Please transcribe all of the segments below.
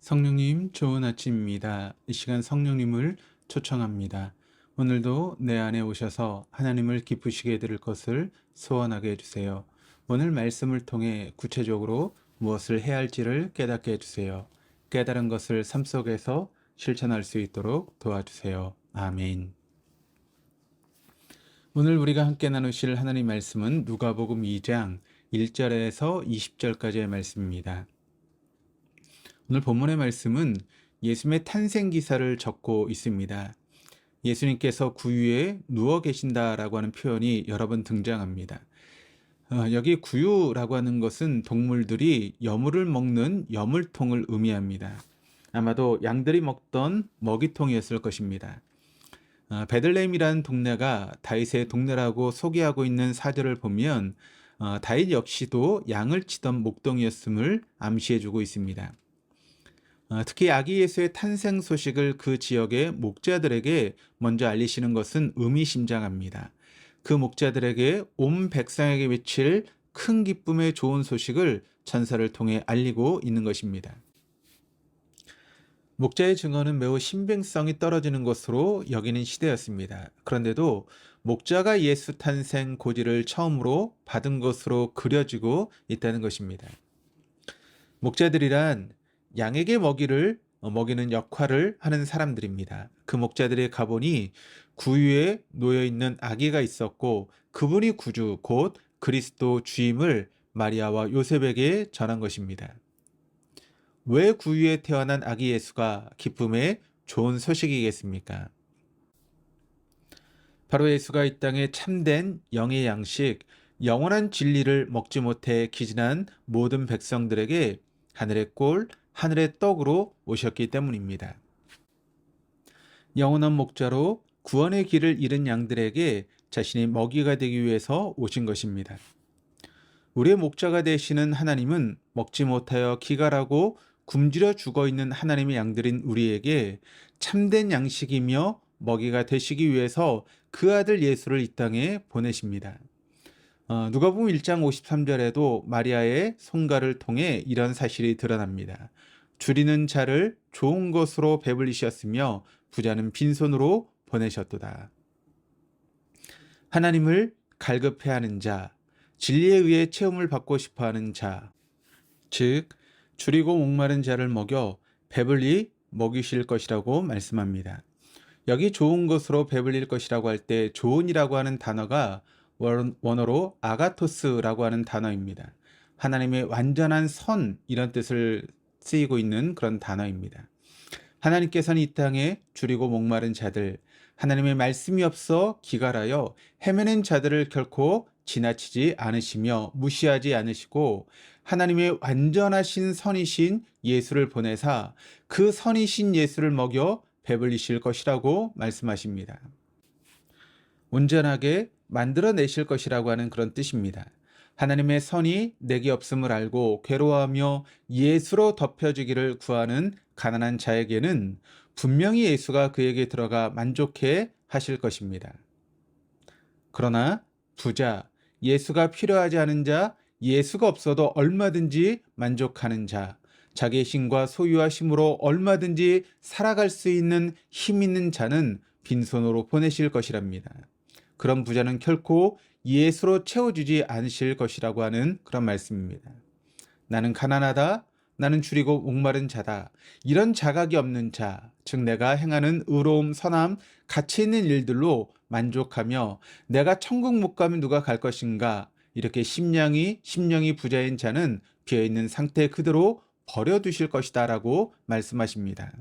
성령님, 좋은 아침입니다. 이 시간 성령님을 초청합니다. 오늘도 내 안에 오셔서 하나님을 기쁘시게 해드릴 것을 소원하게 해주세요. 오늘 말씀을 통해 구체적으로 무엇을 해야 할지를 깨닫게 해주세요. 깨달은 것을 삶 속에서 실천할 수 있도록 도와주세요. 아멘. 오늘 우리가 함께 나누실 하나님 말씀은 누가복음 2장 1절에서 20절까지의 말씀입니다. 오늘 본문의 말씀은 예수님의 탄생 기사를 적고 있습니다. 예수님께서 구유에 누워 계신다라고 하는 표현이 여러 번 등장합니다. 여기 구유라고 하는 것은 동물들이 여물을 먹는 여물통을 의미합니다. 아마도 양들이 먹던 먹이통이었을 것입니다. 베들레헴이라는 동네가 다윗의 동네라고 소개하고 있는 사절을 보면 다윗 역시도 양을 치던 목동이었음을 암시해주고 있습니다. 특히 아기 예수의 탄생 소식을 그 지역의 목자들에게 먼저 알리시는 것은 의미심장합니다. 그 목자들에게 온 백성에게 외칠 큰 기쁨의 좋은 소식을 전사를 통해 알리고 있는 것입니다. 목자의 증언은 매우 신빙성이 떨어지는 것으로 여기는 시대였습니다. 그런데도 목자가 예수 탄생 고지를 처음으로 받은 것으로 그려지고 있다는 것입니다. 목자들이란 양에게 먹이는 역할을 하는 사람들입니다. 그 목자들의 가본이 구유에 놓여있는 아기가 있었고 그분이 구주 곧 그리스도 주임을 마리아와 요셉에게 전한 것입니다. 왜 구유에 태어난 아기 예수가 기쁨의 좋은 소식이겠습니까? 바로 예수가 이 땅에 참된 영의 양식, 영원한 진리를 먹지 못해 기진한 모든 백성들에게 하늘의 꼴, 하늘의 떡으로 오셨기 때문입니다. 영원한 목자로 구원의 길을 잃은 양들에게 자신의 먹이가 되기 위해서 오신 것입니다. 우리의 목자가 되시는 하나님은 먹지 못하여 기갈하고 굶주려 죽어있는 하나님의 양들인 우리에게 참된 양식이며 먹이가 되시기 위해서 그 아들 예수를 이 땅에 보내십니다. 누가복음 1장 53절에도 마리아의 손가를 통해 이런 사실이 드러납니다. 줄이는 자를 좋은 것으로 배불리셨으며 부자는 빈손으로 보내셨도다. 하나님을 갈급해하는 자, 진리에 의해 체험을 받고 싶어하는 자, 즉 줄이고 목마른 자를 먹여 배불리 먹이실 것이라고 말씀합니다. 여기 좋은 것으로 배불릴 것이라고 할 때 좋은이라고 하는 단어가 원어로 아가토스라고 하는 단어입니다. 하나님의 완전한 선 이런 뜻을 쓰이고 있는 그런 단어입니다. 하나님께서는 이 땅에 줄이고 목마른 자들, 하나님의 말씀이 없어 기갈하여 헤매는 자들을 결코 지나치지 않으시며 무시하지 않으시고 하나님의 완전하신 선이신 예수를 보내사 그 선이신 예수를 먹여 배불리실 것이라고 말씀하십니다. 온전하게 만들어내실 것이라고 하는 그런 뜻입니다. 하나님의 선이 내게 없음을 알고 괴로워하며 예수로 덮여주기를 구하는 가난한 자에게는 분명히 예수가 그에게 들어가 만족해 하실 것입니다. 그러나 부자, 예수가 필요하지 않은 자, 예수가 없어도 얼마든지 만족하는 자, 자기의 힘과 소유와 힘으로 얼마든지 살아갈 수 있는 힘 있는 자는 빈손으로 보내실 것이랍니다. 그런 부자는 결코 예수로 채워주지 않으실 것이라고 하는 그런 말씀입니다. 나는 가난하다, 나는 줄이고 목마른 자다. 이런 자각이 없는 자, 즉 내가 행하는 의로움, 선함, 가치 있는 일들로 만족하며 내가 천국 못 가면 누가 갈 것인가? 이렇게 심령이 부자인 자는 비어있는 상태 그대로 버려두실 것이다 라고 말씀하십니다.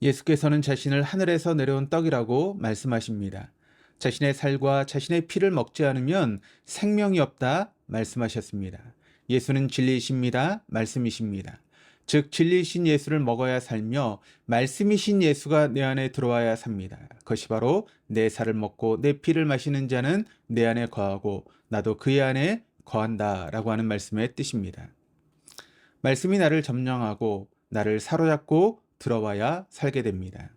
예수께서는 자신을 하늘에서 내려온 떡이라고 말씀하십니다. 자신의 살과 자신의 피를 먹지 않으면 생명이 없다 말씀하셨습니다. 예수는 진리이십니다. 말씀이십니다. 즉 진리이신 예수를 먹어야 살며 말씀이신 예수가 내 안에 들어와야 삽니다. 그것이 바로 내 살을 먹고 내 피를 마시는 자는 내 안에 거하고 나도 그의 안에 거한다 라고 하는 말씀의 뜻입니다. 말씀이 나를 점령하고 나를 사로잡고 들어와야 살게 됩니다.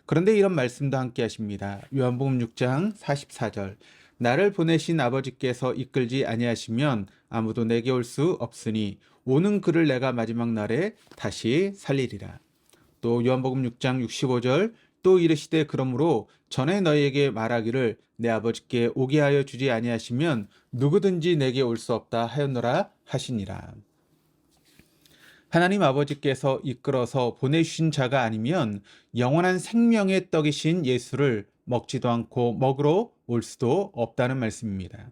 그런데 이런 말씀도 함께 하십니다. 요한복음 6장 44절 나를 보내신 아버지께서 이끌지 아니하시면 아무도 내게 올 수 없으니 오는 그를 내가 마지막 날에 다시 살리리라. 또 요한복음 6장 65절 또 이르시되 그러므로 전에 너희에게 말하기를 내 아버지께 오게 하여 주지 아니하시면 누구든지 내게 올 수 없다 하였노라 하시니라. 하나님 아버지께서 이끌어서 보내주신 자가 아니면 영원한 생명의 떡이신 예수를 먹지도 않고 먹으러 올 수도 없다는 말씀입니다.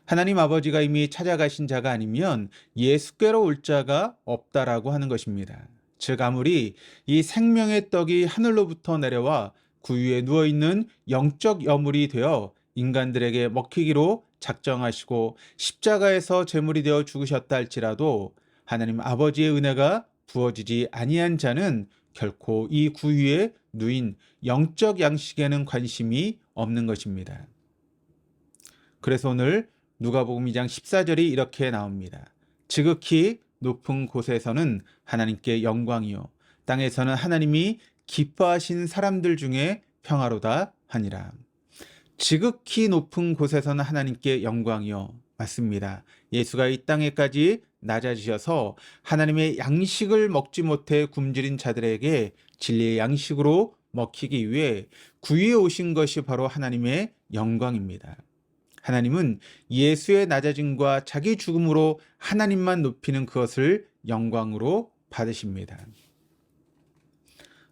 하나님 아버지가 이미 찾아가신 자가 아니면 예수께로 올 자가 없다라고 하는 것입니다. 즉 아무리 이 생명의 떡이 하늘로부터 내려와 구유에 누워있는 영적 여물이 되어 인간들에게 먹히기로 작정하시고 십자가에서 제물이 되어 죽으셨다 할지라도 하나님 아버지의 은혜가 부어지지 아니한 자는 결코 이 구유에 누인 영적 양식에는 관심이 없는 것입니다. 그래서 오늘 누가복음 2장 14절이 이렇게 나옵니다. 지극히 높은 곳에서는 하나님께 영광이요 땅에서는 하나님이 기뻐하신 사람들 중에 평화로다 하니라. 지극히 높은 곳에서는 하나님께 영광이요. 맞습니다. 예수가 이 땅에까지 낮아지셔서 하나님의 양식을 먹지 못해 굶주린 자들에게 진리의 양식으로 먹히기 위해 구유에 오신 것이 바로 하나님의 영광입니다. 하나님은 예수의 낮아짐과 자기 죽음으로 하나님만 높이는 그것을 영광으로 받으십니다.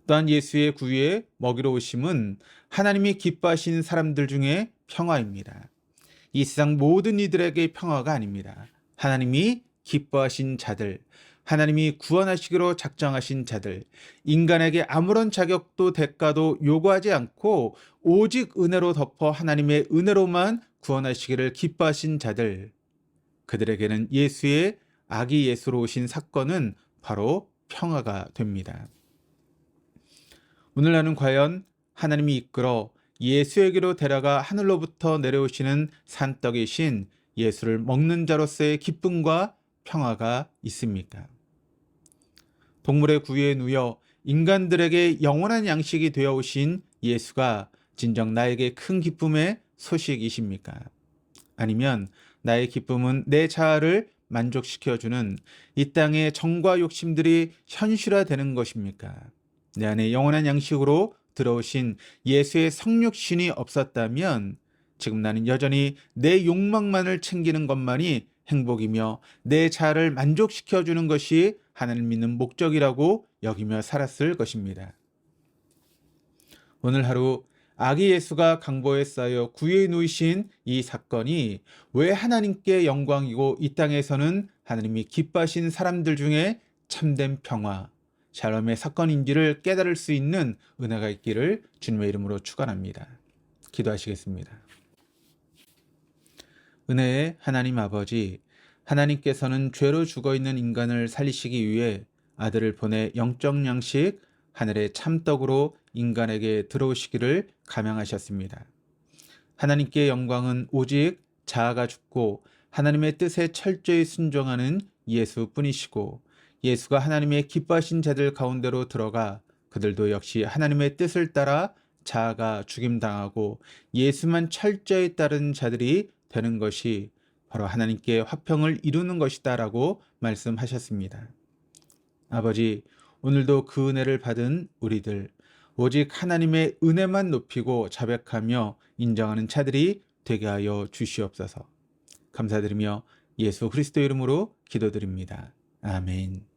또한 예수의 구유에 먹이러 오심은 하나님이 기뻐하시는 사람들 중에 평화입니다. 이 세상 모든 이들에게 평화가 아닙니다. 하나님이 기뻐하신 자들, 하나님이 구원하시기로 작정하신 자들, 인간에게 아무런 자격도 대가도 요구하지 않고 오직 은혜로 덮어 하나님의 은혜로만 구원하시기를 기뻐하신 자들, 그들에게는 예수의 아기 예수로 오신 사건은 바로 평화가 됩니다. 오늘 나는 과연 하나님이 이끌어 예수에게로 데려가 하늘로부터 내려오시는 산떡이신 예수를 먹는 자로서의 기쁨과 평화가 있습니까? 동물의 구유에 누여 인간들에게 영원한 양식이 되어 오신 예수가 진정 나에게 큰 기쁨의 소식이십니까? 아니면 나의 기쁨은 내 자아를 만족시켜주는 이 땅의 정과 욕심들이 현실화되는 것입니까? 내 안에 영원한 양식으로 들어오신 예수의 성육신이 없었다면 지금 나는 여전히 내 욕망만을 챙기는 것만이 행복이며 내 자아를 만족시켜주는 것이 하나님을 믿는 목적이라고 여기며 살았을 것입니다. 오늘 하루 아기 예수가 강보에 쌓여 구유에 누이신 이 사건이 왜 하나님께 영광이고 이 땅에서는 하나님이 기뻐하신 사람들 중에 참된 평화, 샬롬의 사건인지를 깨달을 수 있는 은혜가 있기를 주님의 이름으로 축원합니다. 기도하시겠습니다. 은혜의 하나님 아버지, 하나님께서는 죄로 죽어있는 인간을 살리시기 위해 아들을 보내 영적 양식, 하늘의 참떡으로 인간에게 들어오시기를 감양하셨습니다. 하나님께 영광은 오직 자아가 죽고 하나님의 뜻에 철저히 순종하는 예수뿐이시고 예수가 하나님의 기뻐하신 자들 가운데로 들어가 그들도 역시 하나님의 뜻을 따라 자아가 죽임당하고 예수만 철저히 따르는 자들이 되는 것이 바로 하나님께 화평을 이루는 것이다라고 말씀하셨습니다. 아버지, 오늘도 그 은혜를 받은 우리들, 오직 하나님의 은혜만 높이고 자백하며 인정하는 자들이 되게 하여 주시옵소서. 감사드리며 예수 그리스도 이름으로 기도드립니다. 아멘.